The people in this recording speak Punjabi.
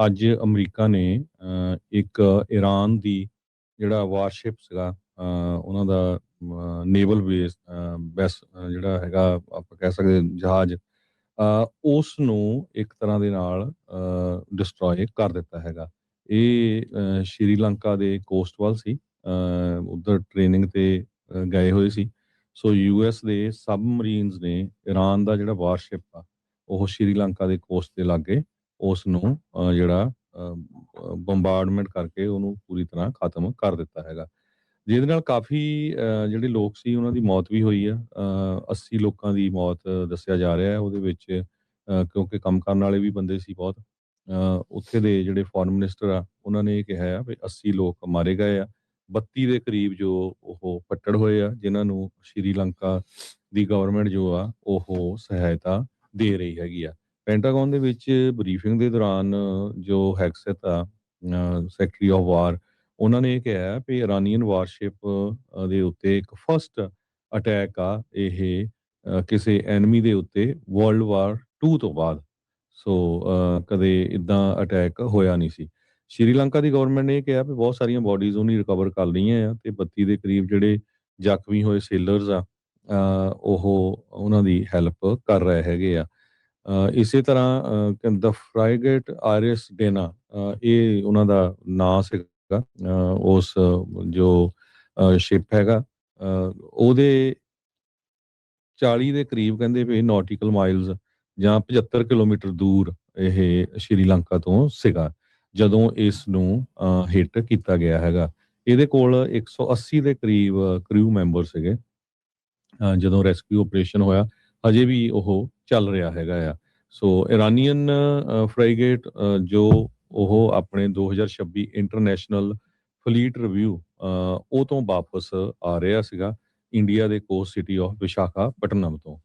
ਅੱਜ ਅਮਰੀਕਾ ਨੇ ਇੱਕ ਈਰਾਨ ਦੀ ਜਿਹੜਾ ਵਾਰਸ਼ਿਪ ਸੀਗਾ ਉਹਨਾਂ ਦਾ ਨੇਵਲ ਬੇਸ ਜਿਹੜਾ ਹੈਗਾ ਆਪਾਂ ਕਹਿ ਸਕਦੇ ਜਹਾਜ਼ ਉਸ ਨੂੰ ਇੱਕ ਤਰ੍ਹਾਂ ਦੇ ਨਾਲ ਡਿਸਟਰੋਏ ਕਰ ਦਿੱਤਾ ਹੈਗਾ। ਇਹ ਸ਼੍ਰੀਲੰਕਾ ਦੇ ਕੋਸਟ ਵੱਲ ਸੀ, ਉੱਧਰ ਟ੍ਰੇਨਿੰਗ ਤੇ ਗਏ ਹੋਏ ਸੀ। ਸੋ ਯੂਐਸ ਦੇ ਸਬਮਰੀਨਸ ਨੇ ਈਰਾਨ ਦਾ ਜਿਹੜਾ ਵਾਰਸ਼ਿਪ ਆ ਉਹ ਸ਼੍ਰੀਲੰਕਾ ਦੇ ਕੋਸਟ ਦੇ ਲਾਗੇ ਉਸ ਨੂੰ ਜਿਹੜਾ ਬੰਬਾਰਡਮੈਂਟ ਕਰਕੇ ਉਹਨੂੰ ਪੂਰੀ ਤਰ੍ਹਾਂ ਖਤਮ ਕਰ ਦਿੱਤਾ ਹੈਗਾ। ਜਿਹਦੇ ਨਾਲ ਕਾਫੀ ਜਿਹੜੇ ਲੋਕ ਸੀ ਉਹਨਾਂ ਦੀ ਮੌਤ ਵੀ ਹੋਈ ਆ। 80 ਲੋਕਾਂ ਦੀ ਮੌਤ ਦੱਸਿਆ ਜਾ ਰਿਹਾ ਹੈ ਉਹਦੇ ਵਿੱਚ, ਕਿਉਂਕਿ ਕੰਮ ਕਰਨ ਵਾਲੇ ਵੀ ਬੰਦੇ ਸੀ ਬਹੁਤ। ਉੱਥੇ ਦੇ ਜਿਹੜੇ ਫੋਰਨ ਮਿਨਿਸਟਰ ਆ ਉਹਨਾਂ ਨੇ ਇਹ ਕਿਹਾ ਆ ਵੀ 80 ਲੋਕ ਮਾਰੇ ਗਏ ਆ, 32 ਦੇ ਕਰੀਬ ਜੋ ਉਹ ਫੱਟੜ ਹੋਏ ਆ, ਜਿਨ੍ਹਾਂ ਨੂੰ ਸ਼੍ਰੀਲੰਕਾ ਦੀ ਗਵਰਨਮੈਂਟ ਜੋ ਆ ਉਹ ਸਹਾਇਤਾ ਦੇ ਰਹੀ ਹੈਗੀ ਆ। ਪੈਂਟਾਗਨ ਦੇ ਵਿੱਚ ਬਰੀਫਿੰਗ ਦੇ ਦੌਰਾਨ ਜੋ ਹੈਗਸੈਟ ਆ ਸੈਕਟਰੀ ਆਫ ਵਾਰ, ਉਹਨਾਂ ਨੇ ਇਹ ਕਿਹਾ ਵੀ ਇਰਾਨੀਅਨ ਵਾਰਸ਼ਿਪ ਦੇ ਉੱਤੇ ਇੱਕ ਫਸਟ ਅਟੈਕ ਆ ਇਹ ਕਿਸੇ ਐਨਮੀ ਦੇ ਉੱਤੇ ਵਰਲਡ ਵਾਰ 2 ਤੋਂ ਬਾਅਦ। ਸੋ ਕਦੇ ਇਦਾਂ ਅਟੈਕ ਹੋਇਆ ਨਹੀਂ ਸੀ। ਸ਼੍ਰੀਲੰਕਾ ਦੀ ਗਵਰਨਮੈਂਟ ਨੇ ਇਹ ਕਿਹਾ ਵੀ ਬਹੁਤ ਸਾਰੀਆਂ ਬੋਡੀਜ਼ ਉਹਨੀ ਰਿਕਵਰ ਕਰ ਲਈਆਂ ਆ ਤੇ 32 ਦੇ ਕਰੀਬ ਜਿਹੜੇ ਜ਼ਖਮੀ ਹੋਏ ਸੇਲਰਸ ਆ ਉਹ ਉਹਨਾਂ ਦੀ ਹੈਲਪ ਕਰ ਰਹੇ ਹੈਗੇ ਆ। ਇਸੇ ਤਰ੍ਹਾਂ ਦ ਫਰਾਈਗੇਟ ਆਰਿਸ ਡੇਨਾ, ਇਹ ਉਹਨਾਂ ਦਾ ਨਾਂ ਸੀਗਾ। ਉਸ ਜੋ ਸ਼ਿਪ ਹੈਗਾ ਉਹਦੇ 40 ਦੇ ਕਰੀਬ ਕਹਿੰਦੇ ਵੀ ਨੌਟੀਕਲ ਮਾਈਲਸ ਜਾਂ 75 ਕਿਲੋਮੀਟਰ ਦੂਰ ਇਹ ਸ਼੍ਰੀਲੰਕਾ ਤੋਂ ਸੀਗਾ ਜਦੋਂ ਇਸ ਨੂੰ ਹਿੱਟ ਕੀਤਾ ਗਿਆ ਹੈਗਾ। ਇਹਦੇ ਕੋਲ 180 ਦੇ ਕਰੀਬ ਕਰੂ ਮੈਂਬਰ ਸੀਗੇ ਜਦੋਂ ਰੈਸਕਿਊ ਆਪਰੇਸ਼ਨ ਹੋਇਆ। ਹਜੇ ਵੀ ਉਹ ਚੱਲ ਰਿਹਾ ਹੈਗਾ ਆ। ਸੋ ਇਰਾਨੀਅਨ ਫਰਾਈਗੇਟ ਜੋ ਉਹ ਆਪਣੇ 2026 ਇੰਟਰਨੈਸ਼ਨਲ ਫਲੀਟ ਰਿਵਿਊ ਉਹ ਤੋਂ ਵਾਪਸ ਆ ਰਿਹਾ ਸੀਗਾ ਇੰਡੀਆ ਦੇ ਕੋਸਟ ਸਿਟੀ ਆਫ ਵਿਸ਼ਾਖਾਪਟਨਮ ਤੋਂ।